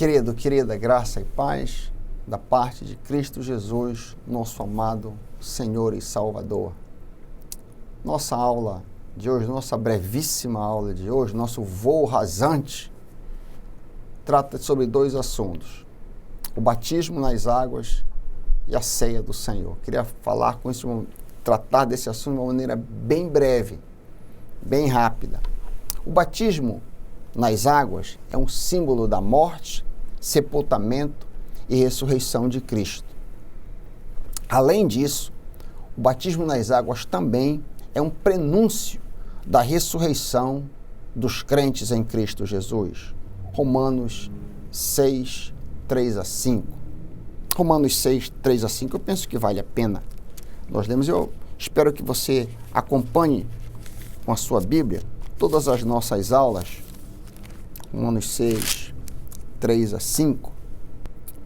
Querido, querida, graça e paz da parte de Cristo Jesus, nosso amado Senhor e Salvador. Nossa aula de hoje, nossa brevíssima aula de hoje, nosso voo rasante, trata sobre dois assuntos: o batismo nas águas e a ceia do Senhor. Queria falar com isso, tratar desse assunto de uma maneira bem breve, bem rápida. O batismo nas águas é um símbolo da morte, sepultamento e ressurreição de Cristo. Além disso, o batismo nas águas também é um prenúncio da ressurreição dos crentes em Cristo Jesus. Romanos 6, 3 a 5. Romanos 6, 3 a 5, eu penso que vale a pena. Nós lemos, eu espero que você acompanhe com a sua Bíblia todas as nossas aulas. Romanos 6, 3 a 5.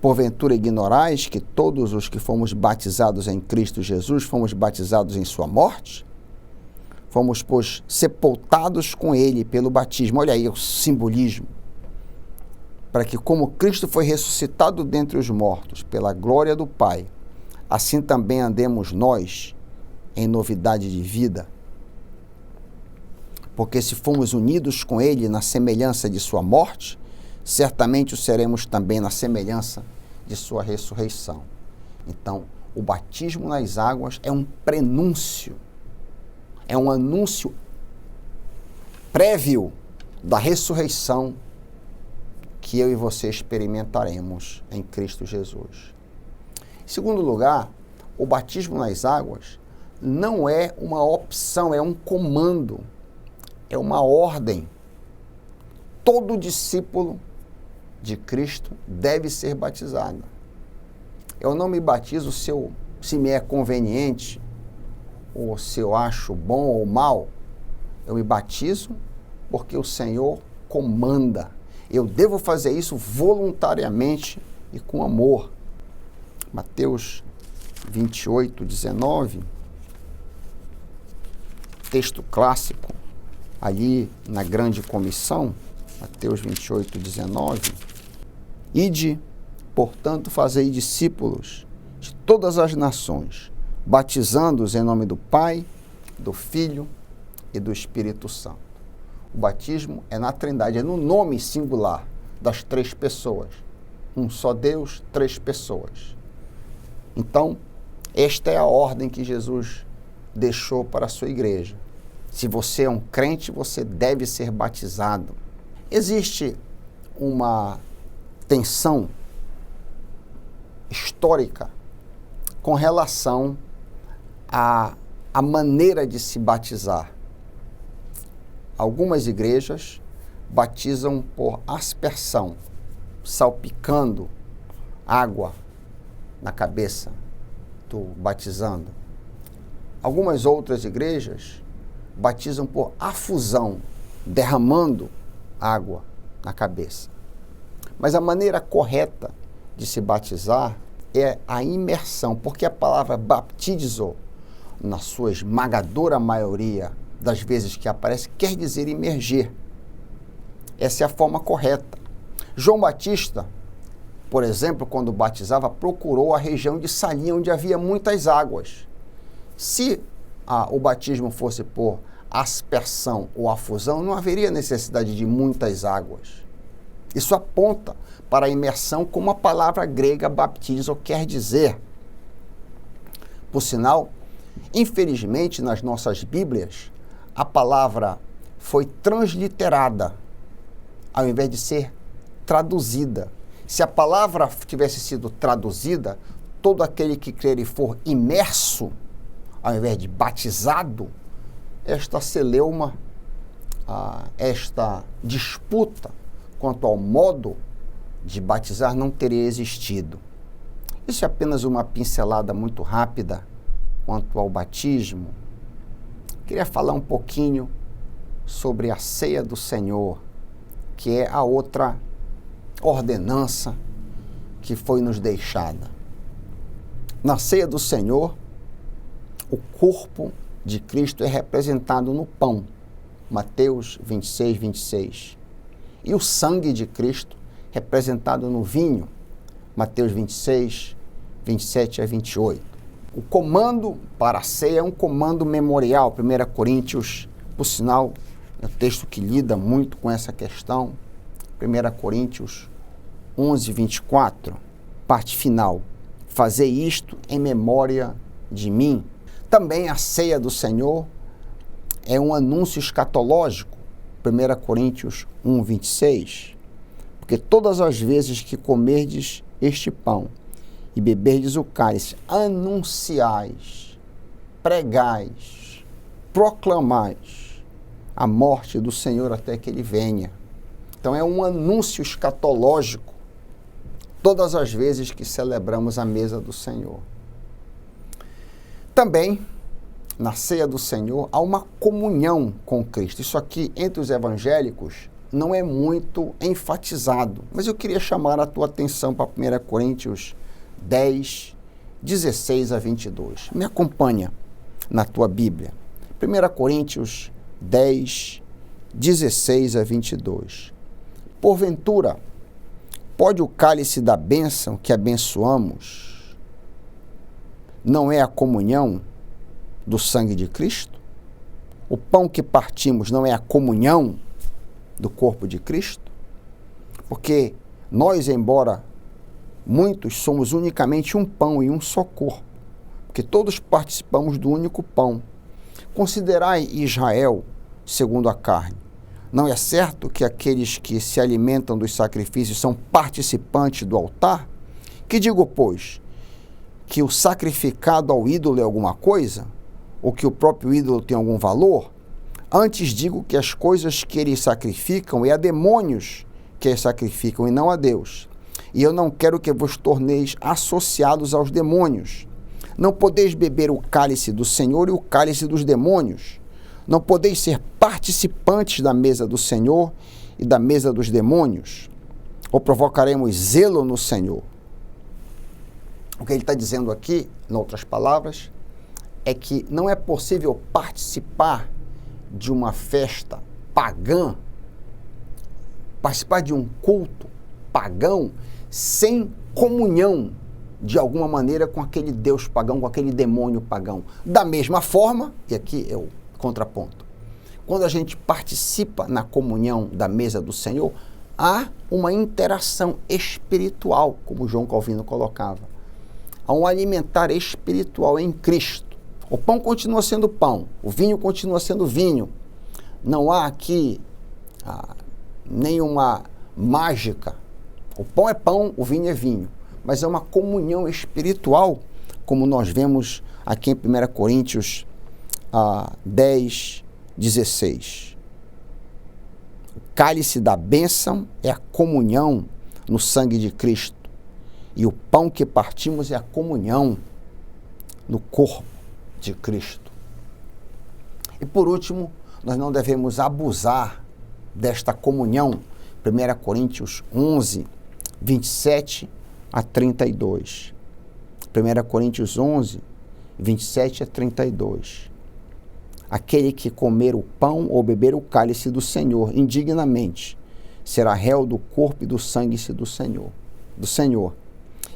Porventura ignorais que todos os que fomos batizados em Cristo Jesus fomos batizados em sua morte? Fomos, pois, sepultados com ele pelo batismo. Olha aí o simbolismo. Para que, como Cristo foi ressuscitado dentre os mortos pela glória do Pai, assim também andemos nós em novidade de vida. Porque se fomos unidos com ele na semelhança de sua morte, certamente o seremos também na semelhança de sua ressurreição. Então, o batismo nas águas é um prenúncio, é um anúncio prévio da ressurreição que eu e você experimentaremos em Cristo Jesus. Em segundo lugar, o batismo nas águas não é uma opção, é um comando, é uma ordem. Todo discípulo de Cristo deve ser batizado. Eu não me batizo se me é conveniente, ou se eu acho bom ou mal. Eu me batizo porque o Senhor comanda. Eu devo fazer isso voluntariamente e com amor. Mateus 28, 19, texto clássico, ali na grande comissão, Mateus 28, 19. Ide, portanto, fazei discípulos de todas as nações, batizando-os em nome do Pai, do Filho e do Espírito Santo. O batismo é na Trindade, é no nome singular das três pessoas. Um só Deus, três pessoas. Então, esta é a ordem que Jesus deixou para a sua igreja. Se você é um crente, você deve ser batizado. Existe uma tensão histórica com relação à maneira de se batizar. Algumas igrejas batizam por aspersão, salpicando água na cabeça do batizando. Algumas outras igrejas batizam por afusão, derramando água na cabeça. Mas a maneira correta de se batizar é a imersão, porque a palavra baptizo, na sua esmagadora maioria das vezes que aparece, quer dizer imergir. Essa é a forma correta. João Batista, por exemplo, quando batizava, procurou a região de Salim, onde havia muitas águas. Se o batismo fosse por aspersão ou afusão, não haveria necessidade de muitas águas. Isso aponta para a imersão, como a palavra grega baptizo quer dizer. Por sinal, infelizmente, nas nossas Bíblias, a palavra foi transliterada, ao invés de ser traduzida. Se a palavra tivesse sido traduzida, todo aquele que crer e for imerso, ao invés de batizado, esta celeuma, esta disputa quanto ao modo de batizar não teria existido. Isso é apenas uma pincelada muito rápida quanto ao batismo. Queria falar um pouquinho sobre a ceia do Senhor, que é a outra ordenança que foi nos deixada. Na ceia do Senhor, o corpo de Cristo é representado no pão, Mateus 26, 26. E o sangue de Cristo representado no vinho, Mateus 26, 27 a 28. O comando para a ceia é um comando memorial, 1 Coríntios, por sinal, é um texto que lida muito com essa questão, 1 Coríntios 11, 24, parte final. Fazei isto em memória de mim. Também a ceia do Senhor é um anúncio escatológico, 1 Coríntios 1, 26. Porque todas as vezes que comerdes este pão e beberdes o cálice, anunciais, pregais, proclamais a morte do Senhor até que ele venha. Então é um anúncio escatológico todas as vezes que celebramos a mesa do Senhor. Também, na ceia do Senhor, há uma comunhão com Cristo. Isso aqui, entre os evangélicos, não é muito enfatizado. Mas eu queria chamar a tua atenção para 1 Coríntios 10, 16 a 22. Me acompanha na tua Bíblia. 1 Coríntios 10, 16 a 22. Porventura, pode o cálice da bênção que abençoamos não é a comunhão do sangue de Cristo? O pão que partimos não é a comunhão do corpo de Cristo? Porque nós, embora muitos, somos unicamente um pão e um só corpo, porque todos participamos do único pão. Considerai Israel segundo a carne. Não é certo que aqueles que se alimentam dos sacrifícios são participantes do altar? Que digo, pois, que o sacrificado ao ídolo é alguma coisa? Ou que o próprio ídolo tem algum valor? Antes digo que as coisas que eles sacrificam é a demônios que eles sacrificam e não a Deus. E eu não quero que vos torneis associados aos demônios. Não podeis beber o cálice do Senhor e o cálice dos demônios. Não podeis ser participantes da mesa do Senhor e da mesa dos demônios? Ou provocaremos zelo no Senhor? O que ele está dizendo aqui, em outras palavras, é que não é possível participar de uma festa pagã, participar de um culto pagão, sem comunhão, de alguma maneira, com aquele Deus pagão, com aquele demônio pagão. Da mesma forma, e aqui é o contraponto, quando a gente participa na comunhão da mesa do Senhor, há uma interação espiritual, como João Calvino colocava. Há um alimentar espiritual em Cristo. O pão continua sendo pão, o vinho continua sendo vinho. Não há aqui nenhuma mágica. O pão é pão, o vinho é vinho. Mas é uma comunhão espiritual, como nós vemos aqui em 1 Coríntios 10, 16. O cálice da bênção é a comunhão no sangue de Cristo. E o pão que partimos é a comunhão no corpo de Cristo. E por último, nós não devemos abusar desta comunhão. 1 Coríntios 11, 27 a 32. 1 Coríntios 11, 27 a 32. Aquele que comer o pão ou beber o cálice do Senhor indignamente será réu do corpo e do sangue do Senhor.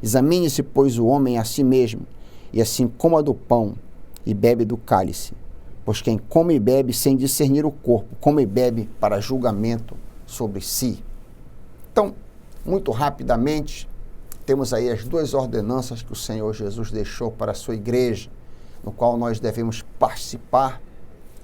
Examine-se, pois, o homem a si mesmo, e assim coma do pão e bebe do cálice. Pois quem come e bebe sem discernir o corpo, come e bebe para julgamento sobre si. Então, muito rapidamente, temos aí as duas ordenanças que o Senhor Jesus deixou para a sua igreja, no qual nós devemos participar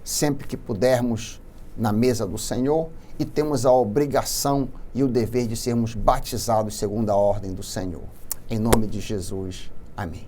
sempre que pudermos na mesa do Senhor, e temos a obrigação e o dever de sermos batizados segundo a ordem do Senhor. Em nome de Jesus. Amém.